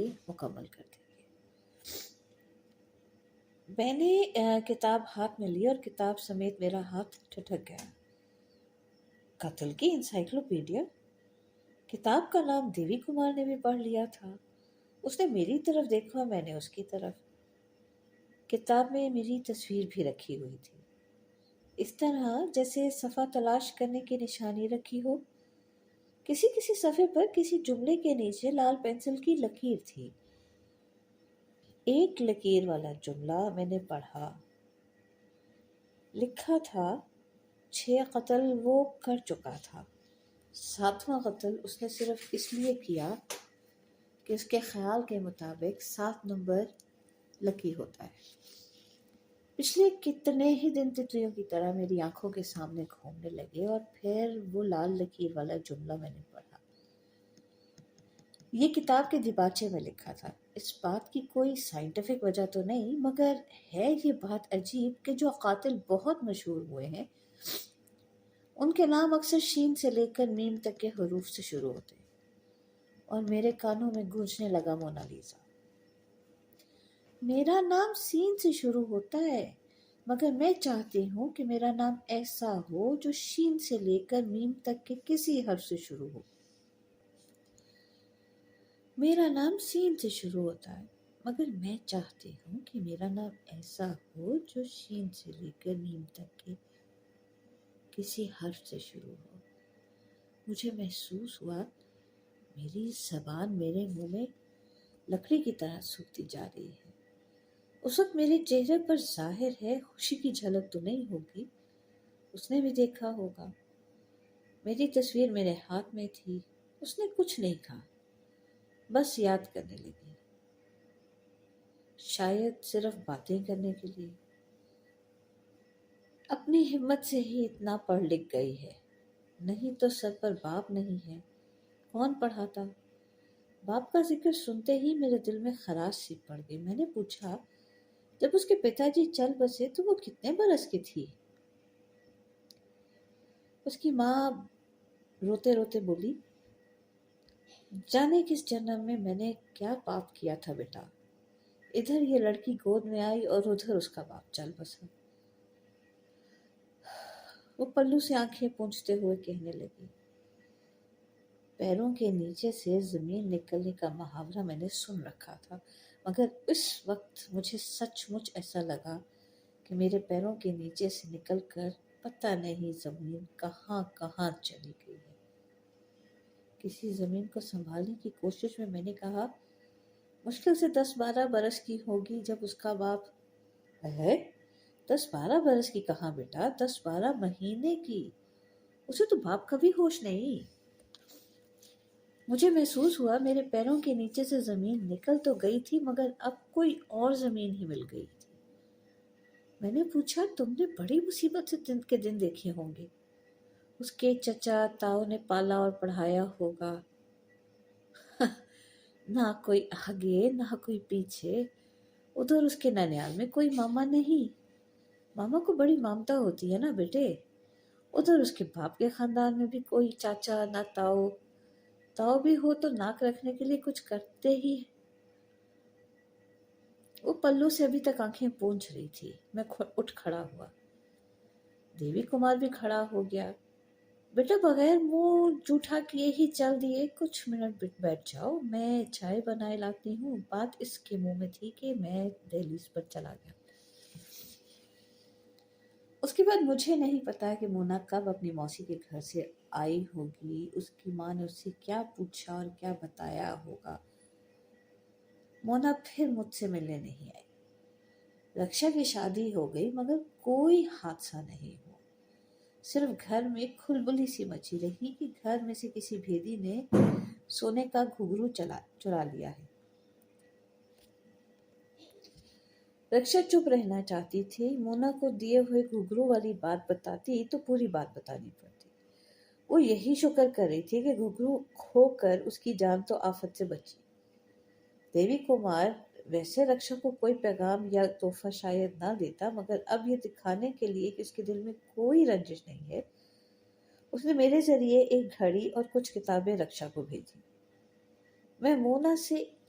لیے مکمل کر دیں گے۔ میں نے کتاب ہاتھ میں لی اور کتاب سمیت میرا ہاتھ ٹھٹک گیا۔ قتل کی انسائکلوپیڈیا! کتاب کا نام دیوی کمار نے بھی پڑھ لیا تھا۔ اس نے میری طرف دیکھا، میں نے اس کی طرف۔ کتاب میں میری تصویر بھی رکھی ہوئی تھی، اس طرح جیسے صفحہ تلاش کرنے کی نشانی رکھی ہو۔ کسی کسی صفحے پر کسی جملے کے نیچے لال پینسل کی لکیر تھی۔ ایک لکیر والا جملہ میں نے پڑھا۔ لکھا تھا 6 قتل وہ کر چکا تھا، 7واں قتل اس نے صرف اس لیے کیا کہ اس کے خیال کے مطابق 7 نمبر لکی ہوتا ہے۔ پچھلے کتنے ہی دن تتلیوں کی طرح میری آنکھوں کے سامنے گھومنے لگے اور پھر وہ لال لکیر والا جملہ میں نے پڑھا۔ یہ کتاب کے دیباچے میں لکھا تھا۔ اس بات کی کوئی سائنٹیفک وجہ تو نہیں، مگر ہے یہ بات عجیب کہ جو قاتل بہت مشہور ہوئے ہیں ان کے نام اکثر شین سے لے کر میم تک کے حروف سے شروع ہوتے ہیں، اور میرے کانوں میں گونجنے لگا مونالیزا۔ میرا نام سین سے شروع ہوتا ہے، مگر میں چاہتی ہوں کہ میرا نام ایسا ہو جو شین سے لے کر میم تک کے کسی حرف سے شروع ہو۔ میرا نام سین سے شروع ہوتا ہے، مگر میں چاہتی ہوں کہ میرا نام ایسا ہو جو شین سے لے کر میم تک کے کسی حرف سے شروع ہو۔ مجھے محسوس ہوا میری زبان میرے منہ میں لکڑی کی طرح سوکھتی جا رہی ہے۔ اس وقت میرے چہرے پر ظاہر ہے خوشی کی جھلک تو نہیں ہوگی، اس نے بھی دیکھا ہوگا۔ میری تصویر میرے ہاتھ میں تھی۔ اس نے کچھ نہیں کہا، بس یاد کرنے لگی، شاید صرف باتیں کرنے کے لیے۔ اپنی ہمت سے ہی اتنا پڑھ لکھ گئی ہے، نہیں تو سر پر باپ نہیں ہے، کون پڑھاتا؟ باپ کا ذکر سنتے ہی میرے دل میں خراش سی پڑ گئی۔ میں نے پوچھا، جب اس کے پتا جی چل بسے تو وہ کتنے برس کی تھی؟ اس کی ماں روتے روتے بولی، جانے کس جنم میں نے کیا پاپ کیا تھا بیٹا، ادھر یہ لڑکی گود میں آئی اور ادھر اس کا باپ چل بسا۔ وہ پلو سے آنکھیں پونچھتے ہوئے کہنے لگی، پیروں کے نیچے سے زمین نکلنے کا محاورہ میں نے سن رکھا تھا، مگر اس وقت مجھے سچ مچ ایسا لگا کہ میرے پیروں کے نیچے سے نکل کر پتہ نہیں زمین کہاں کہاں چلی گئی ہے۔ کسی زمین کو سنبھالنے کی کوشش میں نے کہا، مشکل سے 10-12 برس کی ہوگی جب اس کا باپ ہے۔ 10-12 برس کی کہاں بیٹا، 10-12 مہینے کی، اسے تو باپ کا بھی ہوش نہیں۔ مجھے محسوس ہوا میرے پیروں کے نیچے سے زمین نکل تو گئی تھی، مگر اب کوئی اور زمین ہی مل گئی تھی۔ میں نے پوچھا، تم نے بڑی مصیبت سے کے دن دیکھے ہوں گے، اس کے چچا تاؤ نے پالا اور پڑھایا ہوگا، نہ کوئی آگے نہ کوئی پیچھے۔ ادھر اس کے ننیال میں کوئی ماما نہیں، ماما کو بڑی مامتا ہوتی ہے نا بیٹے۔ ادھر اس کے باپ کے خاندان میں بھی کوئی چاچا نہ تاؤ، تاؤ بھی ہو تو ناک رکھنے کے لیے کچھ کرتے ہی۔ وہ پلو سے ابھی تک آنکھیں پونچھ رہی تھی۔ میں اٹھ کھڑا ہوا، دیوی کمار بھی کھڑا ہو گیا۔ بیٹا بغیر منہ جھوٹا کیے ہی چل دیے، کچھ منٹ بیٹھ جاؤ، میں چائے بنائے لاتی ہوں۔ بات اس کے منہ میں تھی کہ میں دہلیز پر چلا گیا۔ اس کے بعد مجھے نہیں پتا کہ مونا کب اپنی موسی کے گھر سے آئی ہوگی، اس کی ماں نے اس سے کیا پوچھا اور کیا بتایا ہوگا۔ مونا پھر مجھ سے ملنے نہیں آئی۔ رکشا کی شادی ہو گئی، مگر کوئی حادثہ نہیں ہوا۔ صرف گھر میں کھلبلی سی مچی رہی کہ گھر میں سے کسی بھیدی نے سونے کا گھنگرو چرا لیا ہے۔ رکشا چپ رہنا چاہتی تھی۔ مونا کو دیے ہوئے گھنگرو والی بات بتاتی تو پوری بات بتانی پڑتی۔ وہ یہی شکر کر رہی تھی کہ گھنگرو کھو کر اس کی جان تو آفت سے بچی۔ دیوی کمار ویسے رکشا کو کوئی پیغام یا تحفہ شاید نہ دیتا، مگر اب یہ دکھانے کے لیے کہ اس کے دل میں کوئی رنجش نہیں ہے، اس نے میرے ذریعے ایک گھڑی اور کچھ کتابیں رکشا کو بھیجی۔ میں مونا سے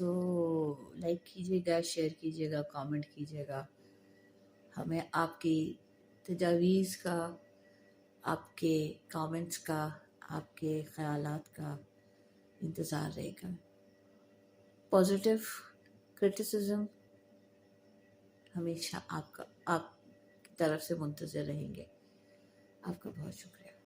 تو لائک کیجیے گا، شیئر کیجیے گا، کامنٹ کیجیے گا. ہمیں آپ کی تجاویز کا، آپ کے کامنٹس کا، آپ کے خیالات کا انتظار رہے گا. پازیٹیو کرٹیسزم ہمیشہ آپ کی طرف سے منتظر رہیں گے. آپ کا بہت شکریہ.